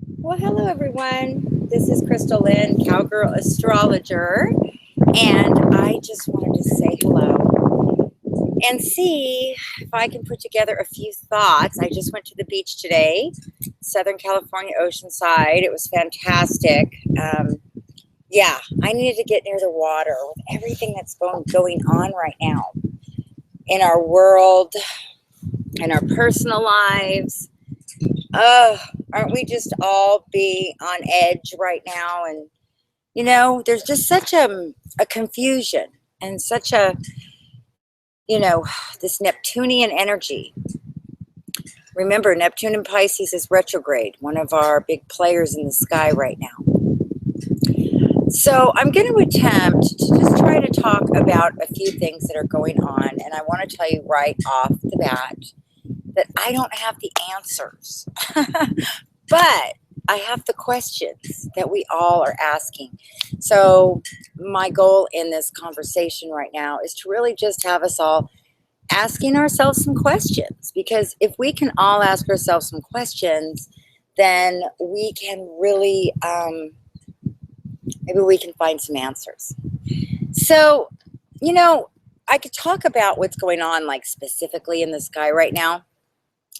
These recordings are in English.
Well, hello everyone. This is Chrystal Lynn, Cowgirl Astrologer, and I just wanted to say hello and see if I can put together a few thoughts. I just went to the beach today, Southern California, Oceanside. It was fantastic. Yeah, I needed to get near the water with everything that's going on right now in our world, in our personal lives. Oh, aren't we just all being on edge right now? And there's just such a confusion and such this Neptunian energy. Remember, Neptune in Pisces is retrograde, one of our big players in the sky right now. So I'm going to attempt to just try to talk about a few things that are going on. And I want to tell you right off the bat that I don't have the answers, but I have the questions that we all are asking. So my goal in this conversation right now is to really just have us all asking ourselves some questions, because if we can all ask ourselves some questions, then we can really, maybe we can find some answers. So, you know, I could talk about what's going on, like specifically in the sky right now.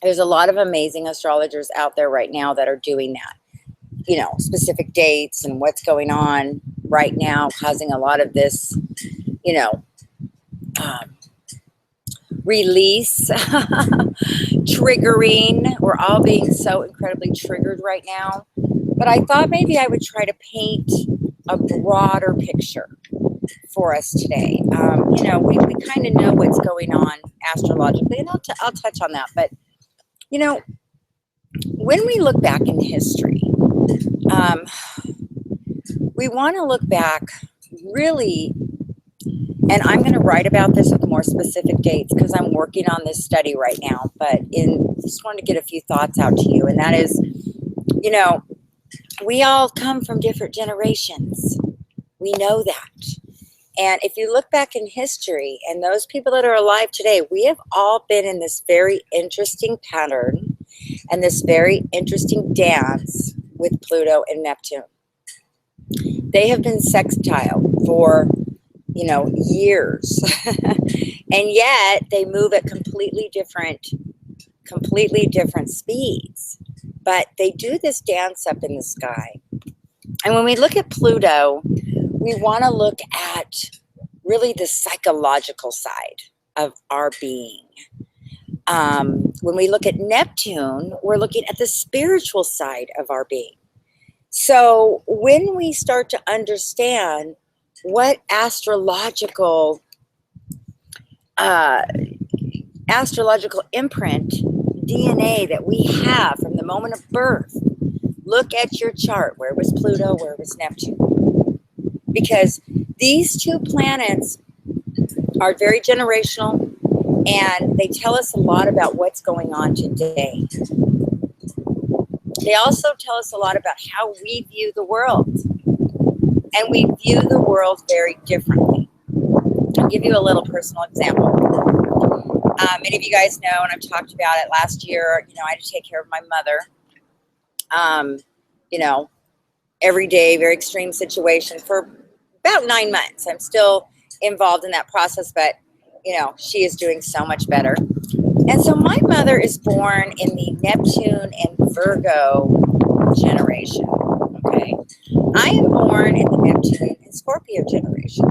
There's a lot of amazing astrologers out there right now that are doing that, specific dates and what's going on right now, causing a lot of this, you know, um, release, triggering. We're all being so incredibly triggered right now. But I thought maybe I would try to paint a broader picture for us today. We kind of know what's going on astrologically, and I'll touch on that. But, you know, when we look back in history, um, we want to look back really, and I'm going to write about this with more specific dates because I'm working on this study right now. But just wanted to get a few thoughts out to you, and that is, you know, we all come from different generations. We know that. And if you look back in history and those people that are alive today, we have all been in this very interesting pattern and this very interesting dance with Pluto and Neptune. They have been sextile for, years. And yet they move at completely different speeds. But they do this dance up in the sky. And when we look at Pluto, we want to look at really the psychological side of our being. When we look at Neptune, we're looking at the spiritual side of our being. So when we start to understand what astrological imprint DNA that we have from the moment of birth, look at your chart. Where was Pluto? Where was Neptune? Because these two planets are very generational, and they tell us a lot about what's going on today. They also tell us a lot about how we view the world, and we view the world very differently. I'll give you a little personal example. Many of you guys know, and I've talked about it last year, I had to take care of my mother. You know, every day, very extreme situation for about 9 months. I'm still involved in that process, but she is doing so much better. And so my mother is born in the Neptune and Virgo generation. Okay. I am born in the Neptune and Scorpio generation.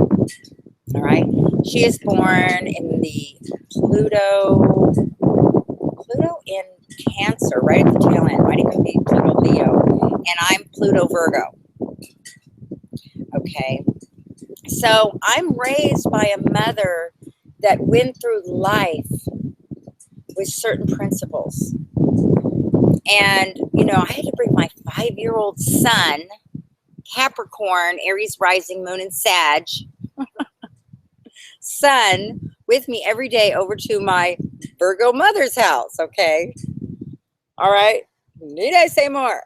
All right. She is born in the Pluto in Cancer, right at the tail end. Might even be Pluto Leo. And I'm Pluto Virgo. Okay. So I'm raised by a mother that went through life with certain principles. And, I had to bring my 5-year-old son, Capricorn, Aries rising, moon, and Sag, son, with me every day over to my Virgo mother's house. Okay. All right. Need I say more?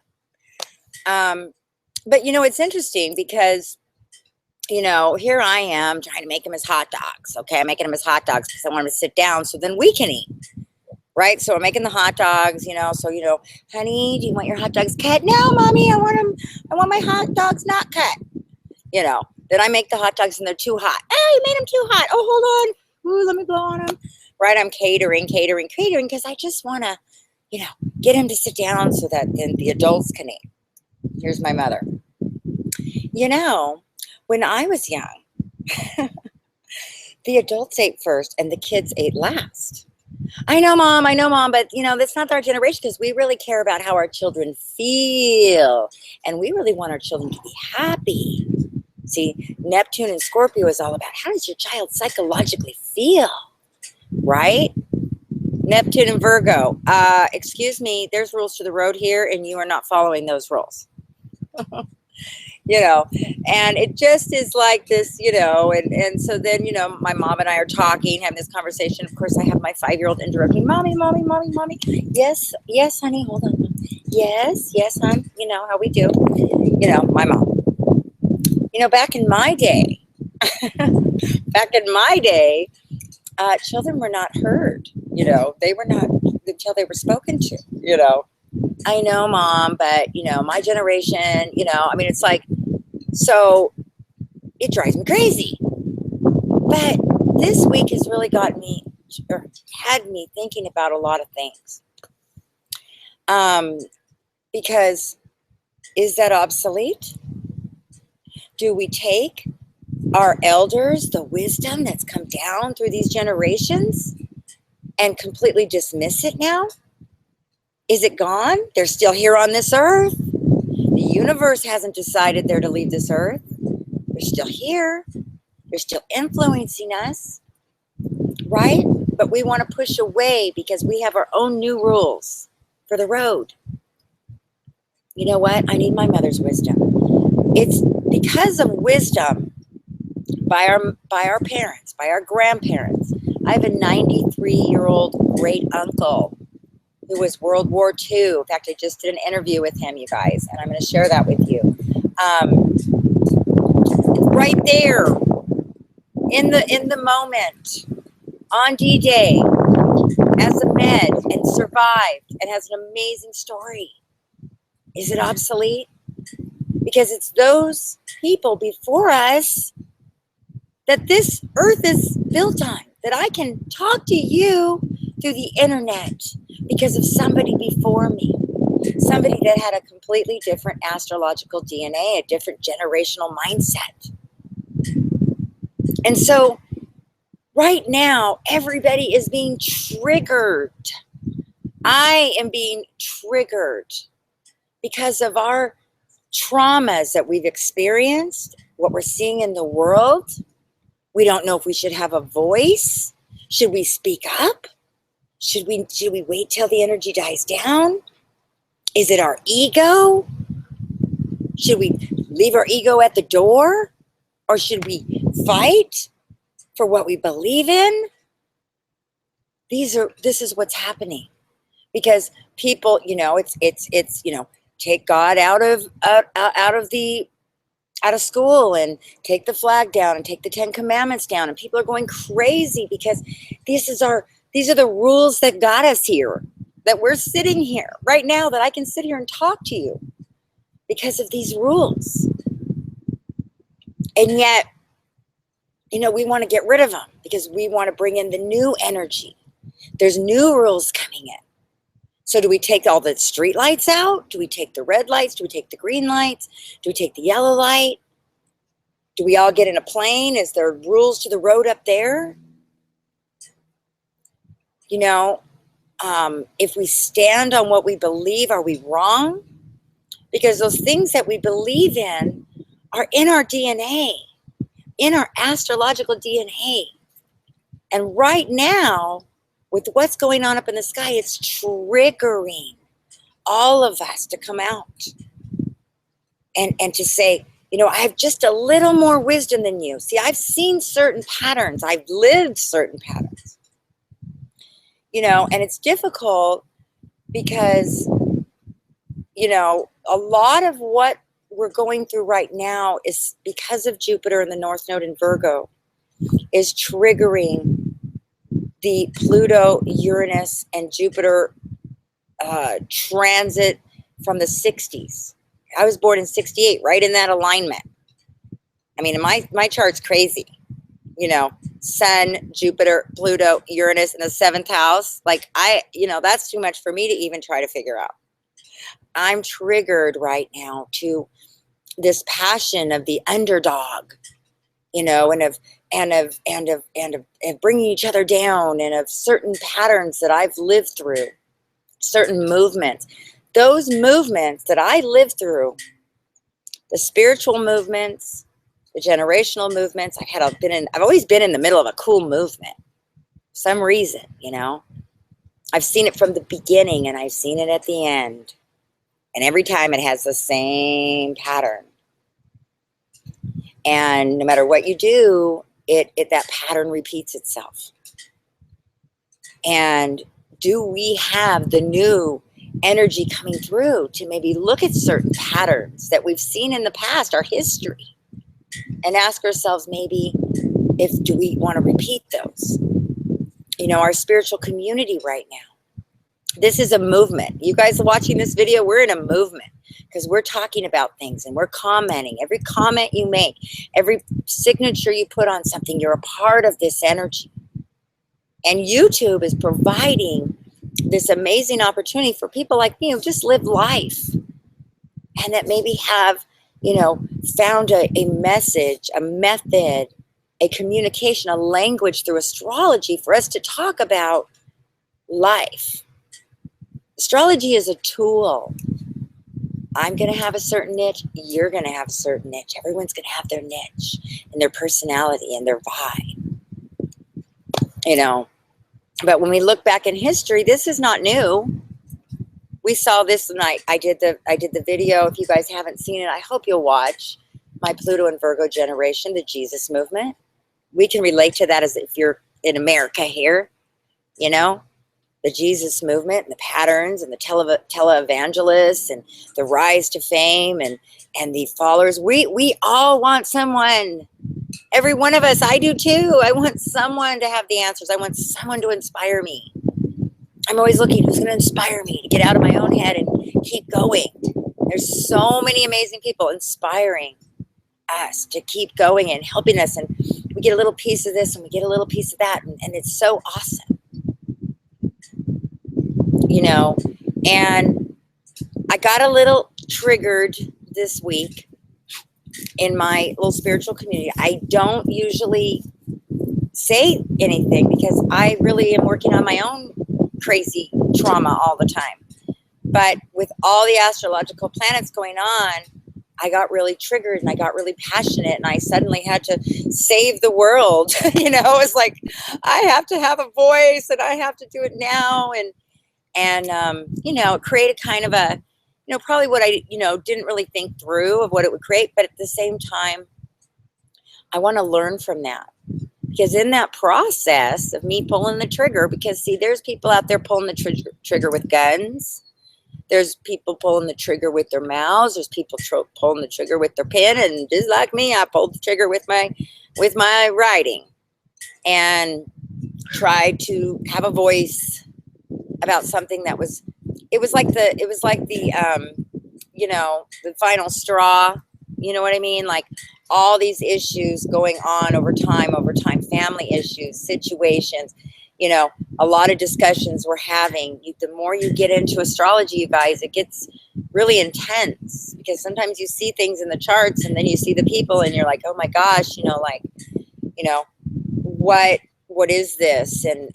But, it's interesting because, here I am trying to make him his hot dogs. Okay. I'm making him his hot dogs because I want him to sit down so then we can eat. right? So I'm making the hot dogs, you know. So, you know, honey, do you want your hot dogs cut? No, mommy, I want them. I want my hot dogs not cut. You know. Then I make the hot dogs and they're too hot. Oh, you made them too hot. Oh, hold on. Ooh, let me blow on them. Right? I'm catering because I just want to, you know, get him to sit down so that then the adults can eat. Here's my mother. You know, when I was young, the adults ate first and the kids ate last. I know, mom, but you know, that's not our generation because we really care about how our children feel. And we really want our children to be happy. See, Neptune and Scorpio is all about how does your child psychologically feel, right? Neptune and Virgo. Excuse me, there's rules to the road here, and you are not following those rules. You know, and it just is like this, you know, and so then, you know, my mom and I are talking, having this conversation. Of course, I have my 5-year-old interrupting, mommy, mommy, mommy, mommy. Yes, yes, honey, hold on. Yes, yes, hon. You know how we do. You know, my mom. You know, back in my day, children were not heard. You know, they were not until they were spoken to. You know, I know, mom, but you know, my generation. You know, I mean, it's like so. It drives me crazy. But this week has really got me, or had me thinking about a lot of things. Because is that obsolete? Do we take our elders, the wisdom that's come down through these generations, and completely dismiss it now? Is it gone? They're still here on this earth. The universe hasn't decided they're to leave this earth. They're still here. They're still influencing us, right? But we want to push away because we have our own new rules for the road. You know what? I need my mother's wisdom. It's because of wisdom by our parents, by our grandparents. I have a 93-year-old great uncle who was World War II. In fact, I just did an interview with him, you guys, and I'm going to share that with you. Right there in the moment on D-Day as a med and survived and has an amazing story. Is it obsolete? Because it's those people before us that this earth is built on, that I can talk to you through the internet because of somebody before me, somebody that had a completely different astrological DNA, a different generational mindset. And so right now, everybody is being triggered. I am being triggered because of our traumas that we've experienced, what we're seeing in the world. We don't know if we should have a voice. Should we speak up? Should we wait till the energy dies down? Is it our ego? Should we leave our ego at the door? Or should we fight for what we believe in? This is what's happening. Because people, you know, it's you know, take God out of school and take the flag down and take the 10 commandments down, and people are going crazy because these are the rules that got us here, that we're sitting here right now, that I can sit here and talk to you because of these rules. And yet, you know, we want to get rid of them because we want to bring in the new energy. There's new rules coming in. So do we take all the street lights out? Do we take the red lights? Do we take the green lights? Do we take the yellow light? Do we all get in a plane? Is there rules to the road up there? You know, if we stand on what we believe, are we wrong? Because those things that we believe in are in our DNA, in our astrological DNA. And right now, with what's going on up in the sky, it's triggering all of us to come out and to say, you know, I have just a little more wisdom than you. See, I've seen certain patterns. I've lived certain patterns. You know, and it's difficult because, you know, a lot of what we're going through right now is because of Jupiter and the North Node in Virgo is triggering the Pluto, Uranus, and Jupiter transit from the 60s. I was born in 68, right in that alignment. I mean, my chart's crazy. You know, Sun, Jupiter, Pluto, Uranus in the 7th house. Like, that's too much for me to even try to figure out. I'm triggered right now to this passion of the underdog, and of bringing each other down, and of certain patterns that I've lived through, certain movements. Those movements that I lived through, the spiritual movements, the generational movements, I've always been in the middle of a cool movement. For some reason, I've seen it from the beginning and I've seen it at the end. And every time it has the same pattern. And no matter what you do, that pattern repeats itself. And do we have the new energy coming through to maybe look at certain patterns that we've seen in the past, our history, and ask ourselves maybe do we want to repeat those? Our spiritual community right now. This is a movement. You guys are watching this video, we're in a movement because we're talking about things and we're commenting. Every comment you make, every signature you put on something, you're a part of this energy. And YouTube is providing this amazing opportunity for people like me who just live life and that maybe have, found a message, a method, a communication, a language through astrology for us to talk about life. Astrology is a tool. I'm going to have a certain niche. You're going to have a certain niche. Everyone's going to have their niche and their personality and their vibe. But when we look back in history, this is not new. We saw this tonight. I did the video. If you guys haven't seen it, I hope you'll watch my Pluto and Virgo generation, the Jesus movement. We can relate to that as if you're in America here, the Jesus movement and the patterns and the televangelists and the rise to fame and the followers. We all want someone. Every one of us, I do too. I want someone to have the answers. I want someone to inspire me. I'm always looking, who's going to inspire me to get out of my own head and keep going. There's so many amazing people inspiring us to keep going and helping us. And we get a little piece of this and we get a little piece of that. And it's so awesome. And I got a little triggered this week in my little spiritual community. I don't usually say anything because I really am working on my own crazy trauma all the time. But with all the astrological planets going on, I got really triggered and I got really passionate and I suddenly had to save the world. It's like I have to have a voice and I have to do it now. And it created kind of a, probably what I, didn't really think through of what it would create. But at the same time, I want to learn from that. Because in that process of me pulling the trigger, because see, there's people out there pulling the trigger with guns. There's people pulling the trigger with their mouths. There's people pulling the trigger with their pen. And just like me, I pulled the trigger with my writing and tried to have a voice about something that was, it was like the final straw. You know what I mean? Like all these issues going on over time, family issues, situations, a lot of discussions we're having. The more you get into astrology, you guys, it gets really intense because sometimes you see things in the charts and then you see the people and you're like, oh my gosh, what is this? And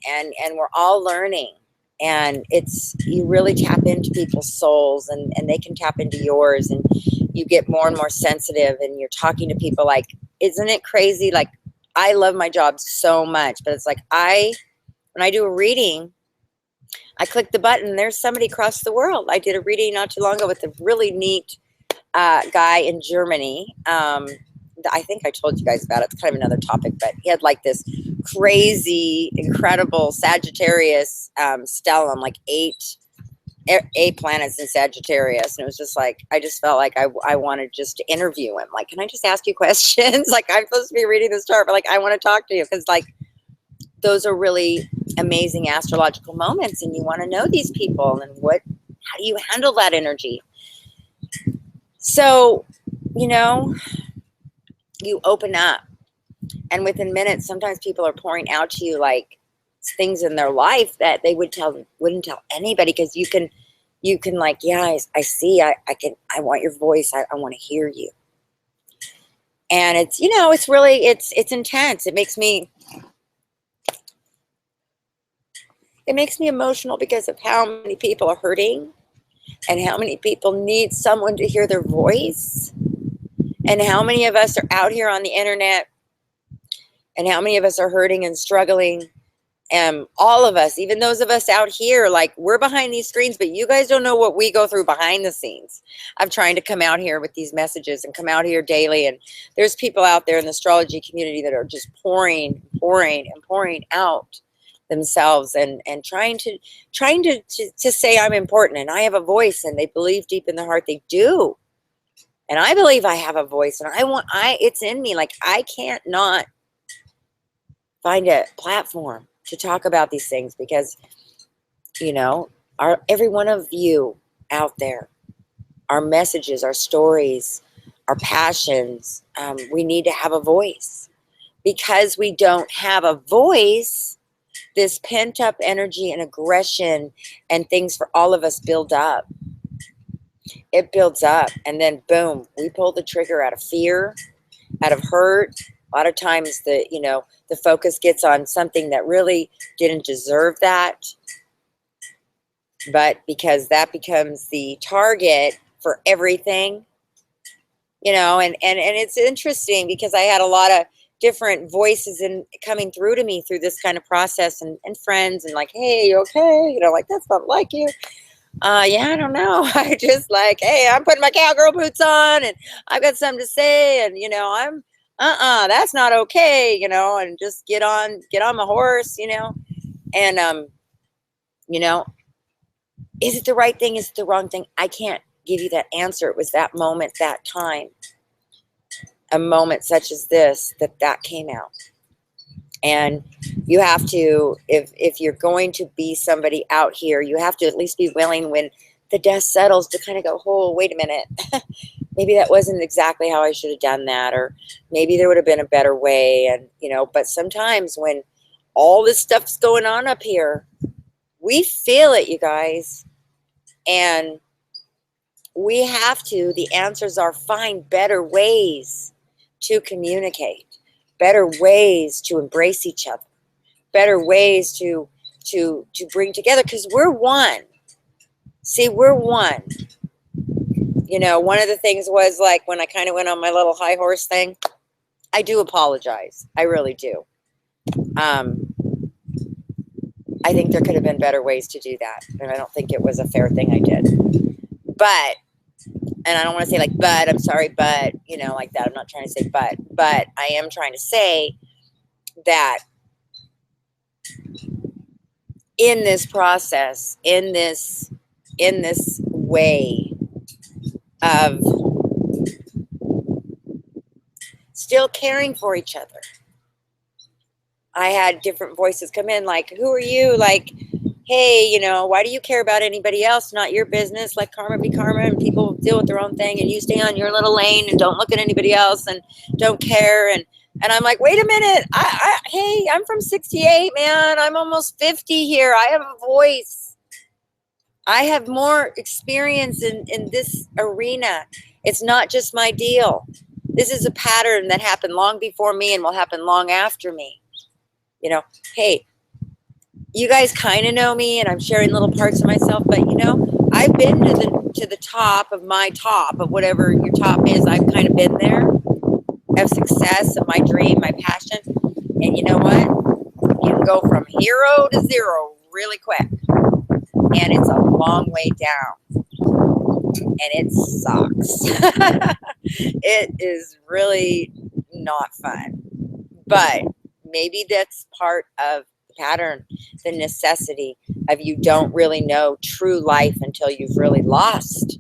we're all learning. And you really tap into people's souls and they can tap into yours and you get more and more sensitive and you're talking to people like, isn't it crazy? Like, I love my job so much, but it's like when I do a reading, I click the button, there's somebody across the world. I did a reading not too long ago with a really neat guy in Germany. I think I told you guys about it. It's kind of another topic, but he had like this crazy, incredible Sagittarius stellium, like eight planets in Sagittarius. And it was just like, I just felt like I wanted just to interview him. Like, can I just ask you questions? Like, I'm supposed to be reading this chart, but like, I want to talk to you. Cause like, those are really amazing astrological moments, and you want to know these people and how do you handle that energy. So, you know, you open up, and within minutes, sometimes people are pouring out to you like things in their life that they wouldn't tell anybody, because you can like, yeah, I see, I want your voice, I want to hear you. And it's, you know, it's really, it's intense. It makes me emotional because of how many people are hurting, and how many people need someone to hear their voice, and how many of us are out here on the internet, and how many of us are hurting and struggling. All of us, even those of us out here, like, we're behind these screens, but you guys don't know what we go through behind the scenes. I'm trying to come out here with these messages and come out here daily, and there's people out there in the astrology community that are just pouring out themselves, and trying to say I'm important and I have a voice, and they believe deep in their heart they do. And I believe I have a voice, and it's in me. Like, I can't not find a platform to talk about these things, because, you know, every one of you out there, our messages, our stories, our passions, we need to have a voice. Because we don't have a voice, this pent up energy and aggression and things for all of us build up. It builds up, and then boom, we pull the trigger out of fear, out of hurt. A lot of times the focus gets on something that really didn't deserve that, but because that becomes the target for everything, and it's interesting, because I had a lot of different voices coming through to me through this kind of process, and friends, and like, hey, you okay? Like, that's not like you. Yeah, I don't know. I just like, hey, I'm putting my cowgirl boots on, and I've got something to say, and I'm that's not okay, and just get on my horse, and is it the right thing? Is it the wrong thing? I can't give you that answer. It was that moment, that time, a moment such as this, that came out. And you have to, if you're going to be somebody out here, you have to at least be willing, when the dust settles, to kind of go, oh, wait a minute. Maybe that wasn't exactly how I should have done that, or maybe there would have been a better way. And, but sometimes when all this stuff's going on up here, we feel it, you guys. And we have to, the answers are, find better ways to communicate, better ways to embrace each other, better ways to bring together, because we're one. See, we're one. One of the things was, like, when I kind of went on my little high horse thing, I do apologize. I really do. I think there could have been better ways to do that, and I don't think it was a fair thing I did. But, and I don't want to say like, but, I'm sorry, but, like that. I'm not trying to say but I am trying to say that in this process, in this way of still caring for each other, I had different voices come in, like, who are you? Like, hey, why do you care about anybody else? Not your business. Let karma be karma, and people deal with their own thing, and you stay on your little lane and don't look at anybody else and don't care. And I'm like, wait a minute. Hey, I'm from 68, man. I'm almost 50 here. I have a voice. I have more experience in this arena. It's not just my deal. This is a pattern that happened long before me and will happen long after me. Hey, you guys kind of know me, and I'm sharing little parts of myself, but I've been to the top of my top of whatever your top is. I've kind of been there, of success, of my dream, my passion. And you know what? You can go from hero to zero really quick, and it's a long way down, and it sucks. It is really not fun, but maybe that's part of the pattern, the necessity of, you don't really know true life until you've really lost.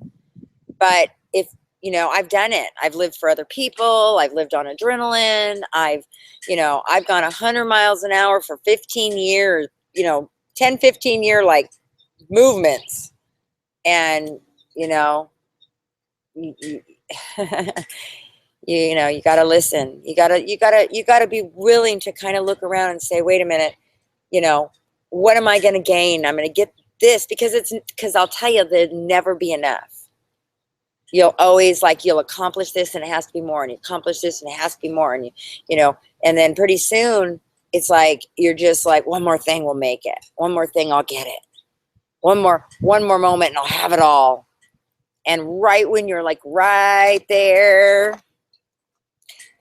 But if you know, I've done it. I've lived for other people. I've lived on adrenaline. I've gone 100 miles an hour for 15 years, 10, 15 year like movements. And, you know, you, you, you got to listen. You got to be willing to kind of look around and say, wait a minute, what am I going to gain? I'm going to get this because I'll tell you, there'll never be enough. You'll always you'll accomplish this and it has to be more, and you accomplish this and it has to be more, and and then pretty soon it's like you're just like, one more thing will make it, one more thing I'll get it, one more moment and I'll have it all. And right when you're like right there,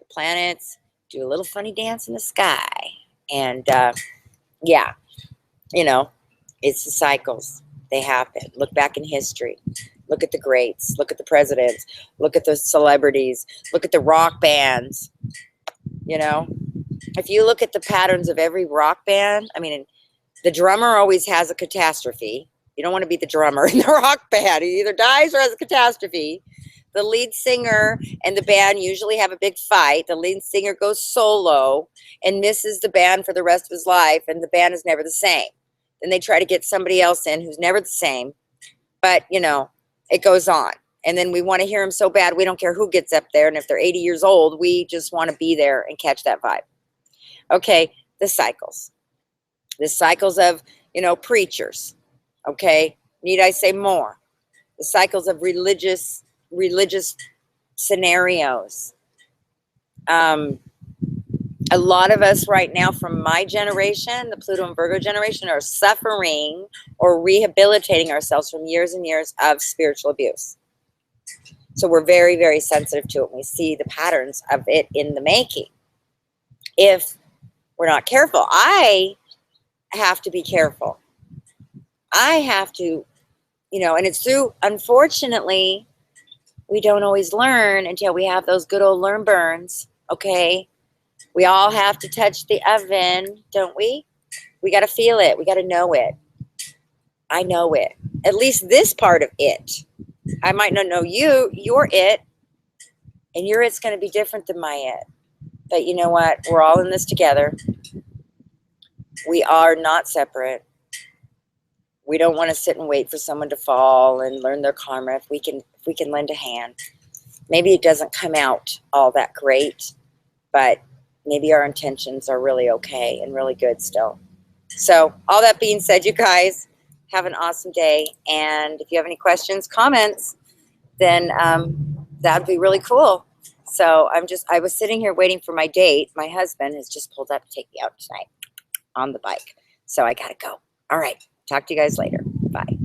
the planets do a little funny dance in the sky. And yeah, it's the cycles. They happen. Look back in history. Look at the greats. Look at the presidents. Look at the celebrities. Look at the rock bands. If you look at the patterns of every rock band, I mean, the drummer always has a catastrophe. You don't want to be the drummer in the rock band. He either dies or has a catastrophe. The lead singer and the band usually have a big fight. The lead singer goes solo and misses the band for the rest of his life, and the band is never the same. Then they try to get somebody else in who's never the same. But, it goes on. And then we want to hear them so bad, we don't care who gets up there. And if they're 80 years old, we just want to be there and catch that vibe. Okay, the cycles. The cycles of, preachers. Okay, need I say more? The cycles of religious scenarios. A lot of us right now from my generation, the Pluto and Virgo generation, are suffering or rehabilitating ourselves from years and years of spiritual abuse. So we're very, very sensitive to it. We see the patterns of it in the making. If we're not careful, I have to be careful. I have to, and it's through, unfortunately, we don't always learn until we have those good old learn burns, okay? We all have to touch the oven, don't we? We got to feel it. We got to know it. I know it. At least this part of it. I might not know your it, and your it's going to be different than my it. But you know what? We're all in this together. We are not separate. We don't want to sit and wait for someone to fall and learn their karma. If we can lend a hand. Maybe it doesn't come out all that great, but maybe our intentions are really okay and really good still. So all that being said, you guys have an awesome day. And if you have any questions, comments, then that'd be really cool. So I was sitting here waiting for my date. My husband has just pulled up to take me out tonight on the bike. So I got to go. All right. Talk to you guys later. Bye.